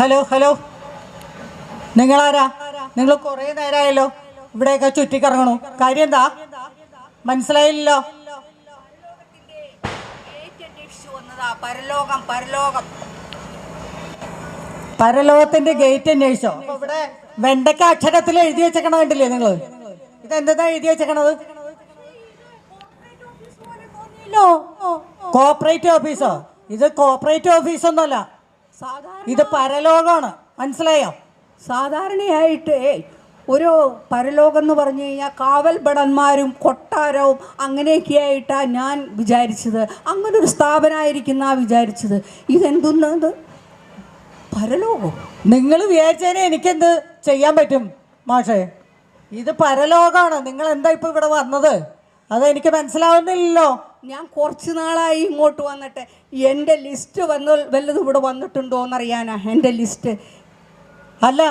Hello hello, നിങ്ങളാരാ? നിങ്ങൾ കുറേ നേരമായല്ലോ ഇവിടെയൊക്കെ ചുറ്റിക്കറങ്ങണു. കാര്യം എന്താ മനസ്സിലായില്ലല്ലോ? പരലോകത്തിന്റെ ഗേറ്റ് അന്വേഷിച്ചോ? അപ്പൊ ഇവിടെ വെണ്ടക്ക അക്ഷരത്തിൽ എഴുതി വെച്ചേക്കണ കണ്ടില്ലേ നിങ്ങൾ? ഇതെന്താ എഴുതി വെച്ചേക്കണത്? കോപ്പറേറ്റീവ് ഓഫീസോ? ഇത് കോപ്പറേറ്റീവ് ഓഫീസൊന്നുമല്ല, ഇത് പരലോകമാണ്. മനസ്സിലായോ? സാധാരണയായിട്ട് ഒരു പരലോകം എന്ന് പറഞ്ഞു കഴിഞ്ഞാൽ കാവൽ ഭടന്മാരും കൊട്ടാരവും അങ്ങനെയൊക്കെ ആയിട്ടാണ് ഞാൻ വിചാരിച്ചത്. അങ്ങനൊരു സ്ഥാപനമായിരിക്കുന്ന വിചാരിച്ചത്. ഇതെന്തുന്നത് പരലോകം? നിങ്ങൾ വിചാരിച്ചതിന് എനിക്കെന്ത് ചെയ്യാൻ പറ്റും മാഷേ? ഇത് പരലോകമാണ്. നിങ്ങൾ എന്താ ഇപ്പം ഇവിടെ വന്നത്? അതെനിക്ക് മനസ്സിലാവുന്നില്ലല്ലോ. ഞാൻ കുറച്ച് നാളായി ഇങ്ങോട്ട് വന്നിട്ട് എൻ്റെ ലിസ്റ്റ് വല്ലതും ഇവിടെ വന്നിട്ടുണ്ടോ എന്നറിയാനാ. എൻ്റെ ലിസ്റ്റ് അല്ല,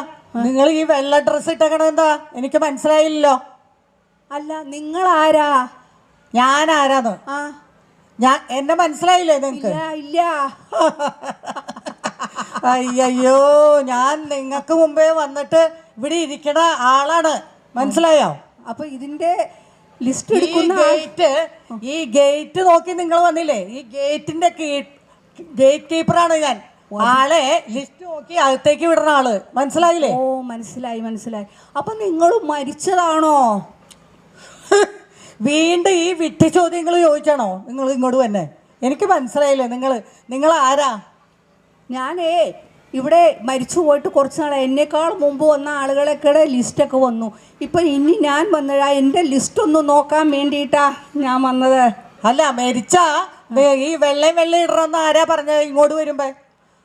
നിങ്ങൾ ഈ വെള്ള ഡ്രസ്സ് ഇട്ടേക്കണ എന്താ? എനിക്ക് മനസ്സിലായില്ലല്ലോ. അല്ല, നിങ്ങളാരാ? ഞാൻ ആരാന്ന്? എന്നെ മനസ്സിലായില്ലേ നിങ്ങൾക്ക്? ഇല്ല. അയ്യോ, ഞാൻ നിങ്ങൾക്ക് മുമ്പേ വന്നിട്ട് ഇവിടെ ഇരിക്കണ ആളാണ്. മനസ്സിലായോ? അപ്പൊ ഇതിന്റെ ലിസ്റ്റ് എടുക്കുന്ന ഈ ഗേറ്റ് നോക്കി നിങ്ങൾ വന്നില്ലേ? ഈ ഗേറ്റിന്റെ ഗേറ്റ് കീപ്പറാണ് ഞാൻ. ആളെ ലിസ്റ്റ് നോക്കി അകത്തേക്ക് വിടുന്ന ആള്. മനസ്സിലായില്ലേ? ഓ, മനസ്സിലായി. അപ്പൊ നിങ്ങൾ മരിച്ചതാണോ? വീണ്ടും ഈ വിട്ടി ചോദ്യങ്ങൾ ചോദിച്ചാണോ നിങ്ങൾ ഇങ്ങോട്ട് തന്നെ? എനിക്ക് മനസ്സിലായില്ലേ? നിങ്ങൾ ആരാ? ഞാനേ ഇവിടെ മരിച്ചു പോയിട്ട് കുറച്ച് നാളെ എന്നേക്കാൾ മുമ്പ് വന്ന ആളുകളൊക്കെ ലിസ്റ്റൊക്കെ വന്നു. ഇപ്പം ഇനി ഞാൻ വന്നതാ എൻ്റെ ലിസ്റ്റൊന്ന് നോക്കാൻ വേണ്ടിയിട്ടാ ഞാൻ വന്നത്. അല്ല, മരിച്ചാ ഈ വെള്ളയും ഇടണമെന്ന് ആരാ പറഞ്ഞത് ഇങ്ങോട്ട് വരുമ്പോ?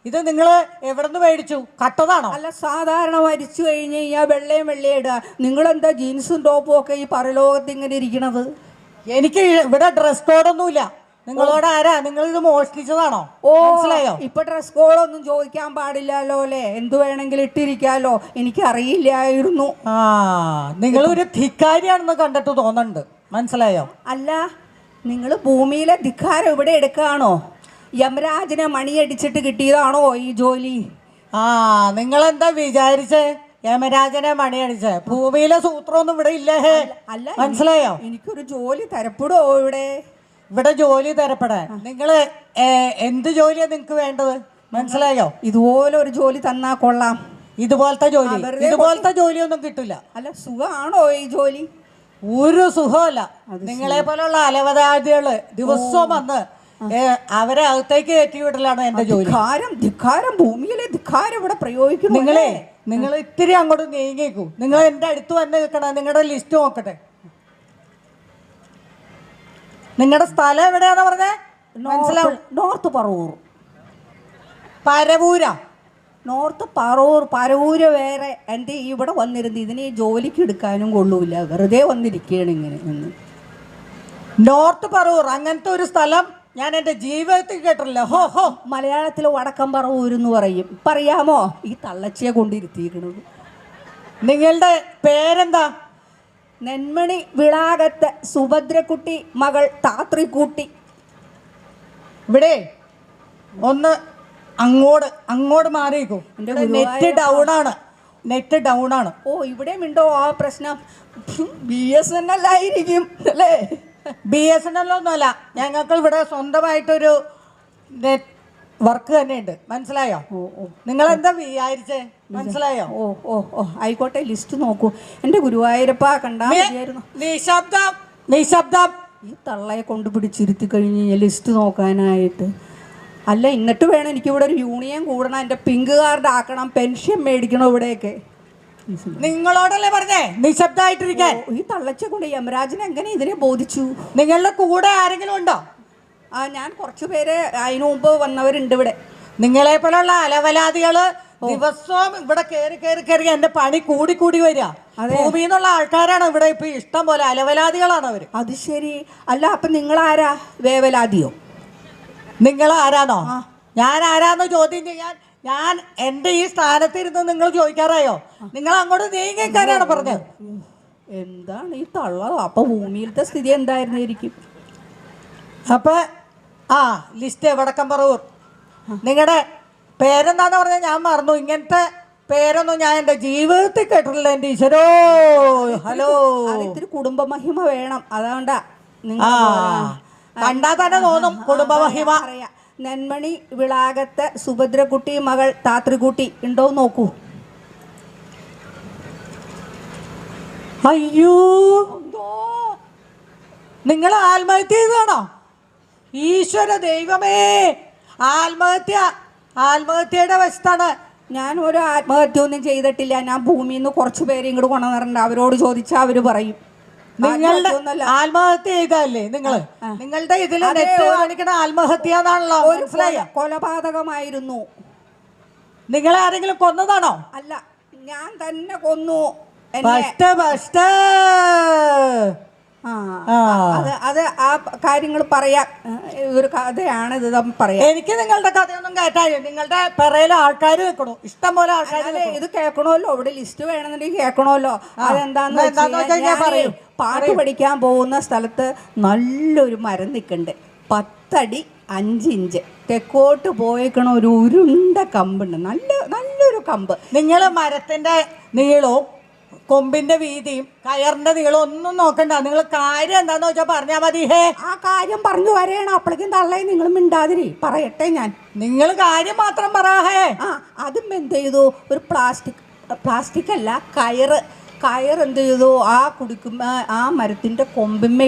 ഇത് നിങ്ങൾ എവിടെ നിന്ന് മേടിച്ചു? കട്ടതാണോ? അല്ല, സാധാരണ മരിച്ചു കഴിഞ്ഞ് കഴിഞ്ഞാൽ വെള്ളയും ഇടുക. നിങ്ങളെന്താ ജീൻസും ടോപ്പും ഒക്കെ ഈ പരലോകത്ത് ഇങ്ങനെ ഇരിക്കണത്? എനിക്ക് ഇവിടെ ഡ്രസ് കോഡൊന്നുമില്ല. നിങ്ങളോട് ആരാ? നിങ്ങൾ ഇത് മോഷ്ടിച്ചതാണോ? മനസ്സിലായോ? ഇപ്പൊ ഡ്രസ് കോഡൊന്നും ചോദിക്കാൻ പാടില്ലല്ലോ അല്ലേ? എന്ത് വേണമെങ്കിലും ഇട്ടിരിക്കാലോ. എനിക്ക് അറിയില്ലായിരുന്നു. നിങ്ങൾ ഒരു ധിക്കാരിയാണെന്ന് കണ്ടിട്ട് തോന്നുന്നുണ്ട്. മനസ്സിലായോ? അല്ല, നിങ്ങൾ ഭൂമിയിലെ ധിക്കാരം ഇവിടെ എടുക്കുകയാണോ? യമരാജനെ മണിയടിച്ചിട്ട് കിട്ടിയതാണോ ഈ ജോലി? നിങ്ങളെന്താ വിചാരിച്ചേ? യമരാജനെ മണിയടിച്ചേ? ഭൂമിയിലെ സൂത്രമൊന്നും ഇവിടെ ഇല്ലേ? അല്ല, മനസ്സിലായോ? എനിക്കൊരു ജോലി തരപ്പെടുവോ ഇവിടെ ജോലി തരപ്പെടാൻ നിങ്ങൾ എന്ത് ജോലിയാണ് നിങ്ങൾക്ക് വേണ്ടത്? മനസ്സിലായോ? ഇതുപോലെ ഒരു ജോലി തന്നാ കൊള്ളാം. ഇതുപോലത്തെ ജോലിയൊന്നും കിട്ടില്ല. അല്ല, സുഖമാണോ ഈ ജോലി? ഒരു സുഖമല്ല. നിങ്ങളെ പോലുള്ള അലവതാദികള് ദിവസവും വന്ന് അവരെ അകത്തേക്ക് കയറ്റി വിടലാണ് എന്റെ ജോലി. ധിക്കാരം, ഭൂമിയിലെ ധിക്കാരം ഇവിടെ പ്രയോഗിക്കുന്നു. നിങ്ങൾ ഇത്തിരി അങ്ങോട്ട് നീങ്ങിക്കൂ. നിങ്ങൾ എന്റെ അടുത്ത് വന്ന് നിൽക്കണം. നിങ്ങളുടെ ലിസ്റ്റ് നോക്കട്ടെ. നിങ്ങളുടെ സ്ഥലം എവിടെയാന്ന് പറഞ്ഞേ? മനസ്സിലാവും. നോർത്ത് പറവൂർ. പരവൂരാ? നോർത്ത് പരവൂര് വേറെ. എൻ്റെ ഇവിടെ വന്നിരുന്ന് ഇതിന് ജോലിക്ക് എടുക്കാനും കൊള്ളൂല, വെറുതെ വന്നിരിക്കുകയാണ് ഇങ്ങനെ. നോർത്ത് പറവൂർ അങ്ങനത്തെ ഒരു സ്ഥലം ഞാൻ എൻ്റെ ജീവിതത്തിൽ കേട്ടില്ല. ഹോ, മലയാളത്തിൽ വടക്കം പറവൂരെന്ന് പറയും. പറയാമോ? ഈ തള്ളച്ചിയെ കൊണ്ടിരുത്തിയിരിക്കണത്. നിങ്ങളുടെ പേരെന്താ? നെന്മണി വിളാകത്ത് സുഭദ്രക്കുട്ടി മകൾ താത്രിക്കുട്ടി. ഇവിടെ ഒന്ന് അങ്ങോട്ട് മാറിയേക്കൂ. നെറ്റ് ഡൗൺ ആണ്. ഓ, ഇവിടെ ഉണ്ടോ ആ പ്രശ്നം? BSNL ആയിരിക്കും അല്ലേ? BSNL ഒന്നുമല്ല. ഞങ്ങൾക്ക് ഇവിടെ സ്വന്തമായിട്ടൊരു നെറ്റ് വർക്ക് തന്നെയുണ്ട്. മനസ്സിലായോ? നിങ്ങൾ എന്താ വിചാരിച്ചേ? മനസ്സിലായോ? ഓ, ആയിക്കോട്ടെ. ലിസ്റ്റ് നോക്കൂ. എൻ്റെ ഗുരുവായൂരപ്പ കണ്ടാ മതിയായിരുന്നു. നിശബ്ദം. ഈ തള്ളയെ കൊണ്ട് പിടിച്ചിരുത്തി കഴിഞ്ഞ് ലിസ്റ്റ് നോക്കാനായിട്ട്. അല്ല, എന്നിട്ട് വേണം എനിക്കിവിടെ ഒരു യൂണിയൻ കൂടണം, എൻ്റെ പിങ്ക് കാർഡ് ആക്കണം, പെൻഷൻ മേടിക്കണം. ഇവിടെയൊക്കെ നിങ്ങളോടല്ലേ പറഞ്ഞേ നിശബ്ദമായിട്ടിരിക്കാൻ? ഈ തള്ളച്ചെ കൊണ്ട് യമരാജനെ എങ്ങനെ ഇതിനെ ബോധിച്ചു? നിങ്ങളുടെ കൂടെ ആരെങ്കിലും ഉണ്ടോ? ഞാൻ കുറച്ച് പേര് അതിനു മുമ്പ് വന്നവരുണ്ട് ഇവിടെ. നിങ്ങളെ പോലുള്ള അലവലാദികള് ദിവസവും ഇവിടെ കയറി എന്റെ പണി കൂടി വരിക. ഭൂമിയിൽ നിന്നുള്ള ആൾക്കാരാണ് ഇവിടെ ഇപ്പൊ ഇഷ്ടം പോലെ. അലവലാദികളാണ് അവര്. അത് ശരി. അല്ല, അപ്പൊ നിങ്ങളാരാ? വേവലാദിയോ? നിങ്ങൾ ആരാന്നോ? ഞാൻ ആരാന്ന് ചോദ്യം ചെയ്യാൻ ഞാൻ എൻ്റെ ഈ സ്ഥാനത്തിരുന്ന് നിങ്ങൾ ചോദിക്കാറായോ? നിങ്ങൾ അങ്ങോട്ട് നീങ്ങിക്കാനാണ് പറഞ്ഞത്. എന്താണ് ഈ തള്ള? അപ്പൊ ഭൂമിയിലത്തെ സ്ഥിതി എന്തായിരുന്നിരിക്കും? അപ്പൊ ലിസ്റ്റ് വടക്കം പറവൂർ. നിങ്ങളുടെ പേരെന്താന്ന് പറഞ്ഞാൽ ഞാൻ മറന്നു. ഇങ്ങനത്തെ പേരൊന്നും ഞാൻ എൻ്റെ ജീവിതത്തിൽ കേട്ടിട്ടില്ല എൻ്റെ ഈശ്വരോ. ഹലോ, ഇത്തിരി കുടുംബ മഹിമ വേണം, അതുകൊണ്ടാ ആ കണ്ടാ തന്നെ തോന്നും കുടുംബ മഹിമ. പറയാ. നെന്മണി വിളാകത്തെ സുഭദ്രക്കുട്ടി മകൾ താത്രിക്കുട്ടി ഉണ്ടോ നോക്കൂ. അയ്യോ, നിങ്ങൾ ആത്മഹത്യ ചെയ്താണോ? ഈശ്വര ദൈവമേ, ആത്മഹത്യയുടെ വശത്താണ്. ഞാൻ ഒരു ആത്മഹത്യ ഒന്നും ചെയ്തിട്ടില്ല. ഞാൻ ഭൂമിയിൽ നിന്ന് കുറച്ച് പേരെ ഇങ്ങോട്ട് കൊണ്ടുവന്നിട്ടുണ്ട്. അവരോട് ചോദിച്ചാൽ അവർ പറയും. നിങ്ങളുടെ ആത്മഹത്യ ചെയ്തല്ലേ നിങ്ങളുടെ ഇതിൽ നെറ്റ് കാണിക്കണ ആത്മഹത്യ എന്നാണല്ലോ. മനസ്സിലായ? കൊലപാതകമായിരുന്നു. നിങ്ങളെ ആരെങ്കിലും കൊന്നതാണോ? അല്ല, ഞാൻ തന്നെ കൊന്നു. അത് ആ കാര്യങ്ങൾ പറയാം. ഒരു കഥയാണ് ഇത് പറയാം. എനിക്ക് നിങ്ങളുടെ കഥയൊന്നും കേട്ടാലും നിങ്ങളുടെ പിറയിലെ ആൾക്കാർ വെക്കണോ? ഇഷ്ടം പോലെ ആൾക്കാർ ഇത് കേൾക്കണമല്ലോ. ഇവിടെ ലിസ്റ്റ് വേണമെന്നുണ്ടെങ്കിൽ കേൾക്കണമല്ലോ. അതെന്താന്ന് വെച്ചാൽ പാട്ട് പഠിക്കാൻ പോകുന്ന സ്ഥലത്ത് നല്ലൊരു മരം നിൽക്കുന്നുണ്ട്. 10 അടി 5 ഇഞ്ച് തെക്കോട്ട് പോയേക്കണ ഒരു ഉരുണ്ട കമ്പുണ്ട്. നല്ലൊരു കമ്പ്. നിങ്ങൾ മരത്തിന്റെ നീളവും കൊമ്പിന്റെ വീതിയും കയറിന്റെ നീളം ഒന്നും നോക്കണ്ട. നിങ്ങൾ കാര്യം എന്താന്ന് വെച്ചാൽ പറഞ്ഞാൽ മതി. ഹേ, ആ കാര്യം പറഞ്ഞു വരെയാണ്. അപ്പോഴേക്കും തള്ളേ നിങ്ങൾ മിണ്ടാതിരി പറയട്ടെ. ഞാൻ നിങ്ങൾ കാര്യം മാത്രം പറ. ഹേ, അതും എന്ത് ചെയ്തു? ഒരു പ്ലാസ്റ്റിക് അല്ല, കയർ എന്ത് ചെയ്തു? ആ മരത്തിൻ്റെ കൊമ്പിന്മേ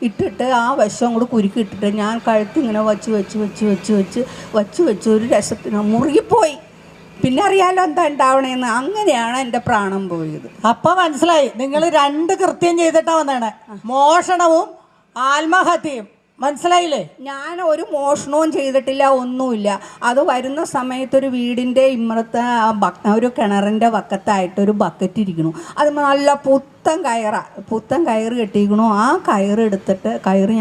ഇട്ടിട്ട് ആ വശം കൂടെ കുരുക്കി ഇട്ടിട്ട് ഞാൻ കഴുത്തിങ്ങനെ വച്ച് ഒരു രസത്തിന് മുറുകിപ്പോയി. പിന്നെ അറിയാലോ എന്താ ഉണ്ടാവണേന്ന്. അങ്ങനെയാണ് എൻ്റെ പ്രാണം പോയത്. അപ്പൊ മനസ്സിലായി നിങ്ങൾ 2 കൃത്യം ചെയ്തിട്ടാ വന്നേണെ. മോഷണവും ആത്മഹത്യയും. മനസ്സിലായില്ലേ? ഞാൻ ഒരു മോഷണവും ചെയ്തിട്ടില്ല, ഒന്നുമില്ല. അത് വരുന്ന സമയത്തൊരു വീടിൻ്റെ ഇമ്മറത്തെ ഒരു കിണറിൻ്റെ വക്കത്തായിട്ടൊരു ബക്കറ്റ് ഇരിക്കണു. അത് നല്ല പുത്തൻ കയറ് കെട്ടിയിരിക്കണു. ആ കയറെടുത്തിട്ട്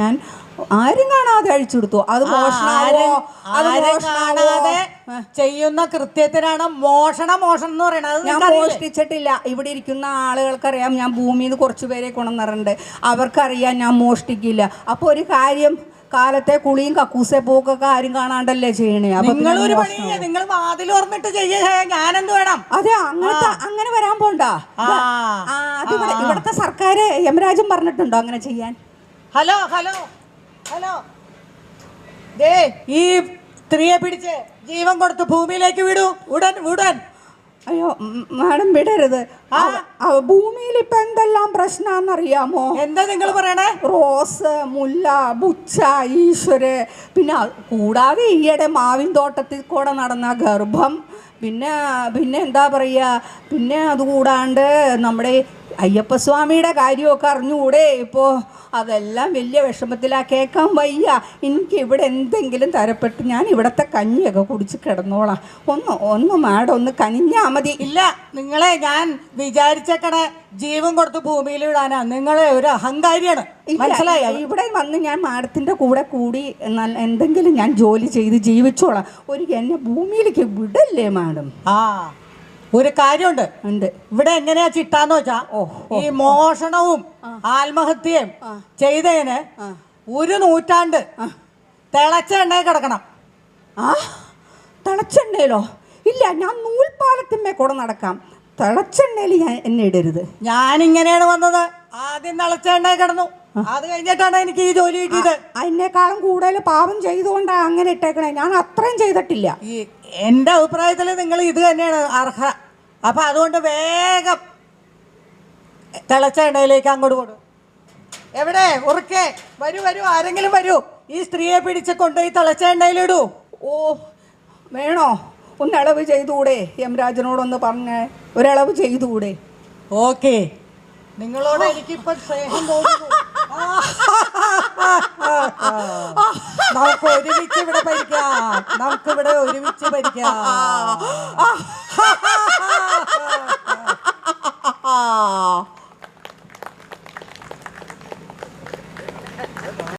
ഞാൻ ആരും കാണാതെ അഴിച്ചെടുത്തു. അത് കാണാതെ ചെയ്യുന്ന കൃത്യത്തിനാണ് മോഷണം എന്ന് പറയുന്നത്. ഞാൻ മോഷ്ടിച്ചിട്ടില്ല. ഇവിടെ ഇരിക്കുന്ന ആളുകൾക്കറിയാം ഞാൻ ഭൂമിയിൽ നിന്ന് കുറച്ച് പേരെ കൊണ്ടുവന്നിട്ടുണ്ട്. അവർക്കറിയാം ഞാൻ മോഷ്ടിക്കില്ല. അപ്പോൾ ഒരു കാര്യം, കാലത്തെ കുളിയും കക്കൂസെ പോക്കൊക്കെ ആരും കാണാണ്ടല്ലേ ചെയ്യണേ. നിങ്ങൾ വാതിൽ തുറന്നിട്ട് ചെയ്യേ, ഞാനെന്ത് വേണം? അതെ, അങ്ങനെ വരാൻ പോണ്ട. ഇവിടുത്തെ സർക്കാർ യമരാജൻ പറഞ്ഞിട്ടുണ്ടോ അങ്ങനെ ചെയ്യാൻ? ഹലോ ദേ, ഈ സ്ത്രീയെ പിടിച്ച് ജീവൻ കൊടുത്ത് ഭൂമിയിലേക്ക് വിടൂ ഉടൻ. അയ്യോ മാഡം, വിടരുത്. ഭൂമിയിൽ ഇപ്പൊ എന്തെല്ലാം പ്രശ്നമാണെന്നറിയാമോ? എന്താ നിങ്ങൾ പറയണേ? റോസ്, മുല്ല, ബുച്ച, ഈശ്വര്, പിന്നെ കൂടാതെ ഈയിടെ മാവിൻ തോട്ടത്തിൽ കൂടെ നടന്ന ഗർഭം, പിന്നെ എന്താ പറയുക, പിന്നെ അതുകൂടാണ്ട് നമ്മുടെ അയ്യപ്പസ്വാമിയുടെ കാര്യമൊക്കെ അറിഞ്ഞുകൂടെ ഇപ്പോൾ? അതെല്ലാം വലിയ വിഷമത്തിലാണ്. കേൾക്കാൻ വയ്യ. എനിക്ക് ഇവിടെ എന്തെങ്കിലും തരപ്പെട്ട് ഞാൻ ഇവിടുത്തെ കഞ്ഞിയൊക്കെ കുടിച്ച് കിടന്നോളാം. ഒന്ന് മാഡം ഒന്ന് കനിഞ്ഞാൽ മതി. ഇല്ല, നിങ്ങളെ ഞാൻ വിചാരിച്ചേക്കണ ജീവൻ കൊടുത്ത് ഭൂമിയിൽ വിടാനാ. നിങ്ങളെ ഒരു അഹങ്കാരിയാണ്, മനസ്സിലായോ? ഇവിടെ വന്ന് ഞാൻ മാഡത്തിൻ്റെ കൂടി എന്തെങ്കിലും ഞാൻ ജോലി ചെയ്ത് ജീവിച്ചോളാം. എന്നെ ഭൂമിയിലേക്ക് വിടല്ലേ മാഡം? ഒരു കാര്യമുണ്ട്. ഇവിടെ എങ്ങനെയാ ചിട്ടാന്ന് വെച്ചാ, ഈ മോഷണവും ആത്മഹത്യയും ചെയ്തതിന് 1 നൂറ്റാണ്ട് തിളച്ച എണ്ണയിൽ കിടക്കണം. തിളച്ചെണ്ണയിലോ? ഇല്ല, ഞാൻ നൂൽപ്പാലത്തിന്മേ കൂടെ നടക്കാം. തിളച്ചെണ്ണയിൽ എന്നെ ഇടരുത്. ഞാനിങ്ങനെയാണ് വന്നത്. ആദ്യം തിളച്ച എണ്ണയിൽ കിടന്നു, അത് കഴിഞ്ഞിട്ടാണ് എനിക്ക് ഈ ജോലി കിട്ടിയത്. അതിനേക്കാളും കൂടുതൽ പാപം ചെയ്തുകൊണ്ടാണ് അങ്ങനെ ഇട്ടേക്കണേ. ഞാൻ അത്രയും ചെയ്തിട്ടില്ല. എൻ്റെ അഭിപ്രായത്തിൽ നിങ്ങൾ ഇത് തന്നെയാണ് അർഹ. അപ്പൊ അതുകൊണ്ട് വേഗം തിളച്ച എണ്ണയിലേക്ക് അങ്ങോട്ട് കൊടു. എവിടെ ഉറക്കെ വരൂ, ആരെങ്കിലും വരൂ. ഈ സ്ത്രീയെ പിടിച്ച് കൊണ്ടുപോയി തിളച്ച എണ്ണയിലിടൂ. വേണോ? ഒരളവ് ചെയ്തുകൂടെ? യമരാജനോടൊന്ന് പറഞ്ഞേ, ഒരളവ് ചെയ്തുകൂടെ? ഓക്കെ, നിങ്ങളോട് എനിക്കിപ്പോൾ സ്നേഹം തോന്നുന്നു. നമുക്ക് ഒരുമിച്ച് ഇവിടെ ഭരിക്കാം.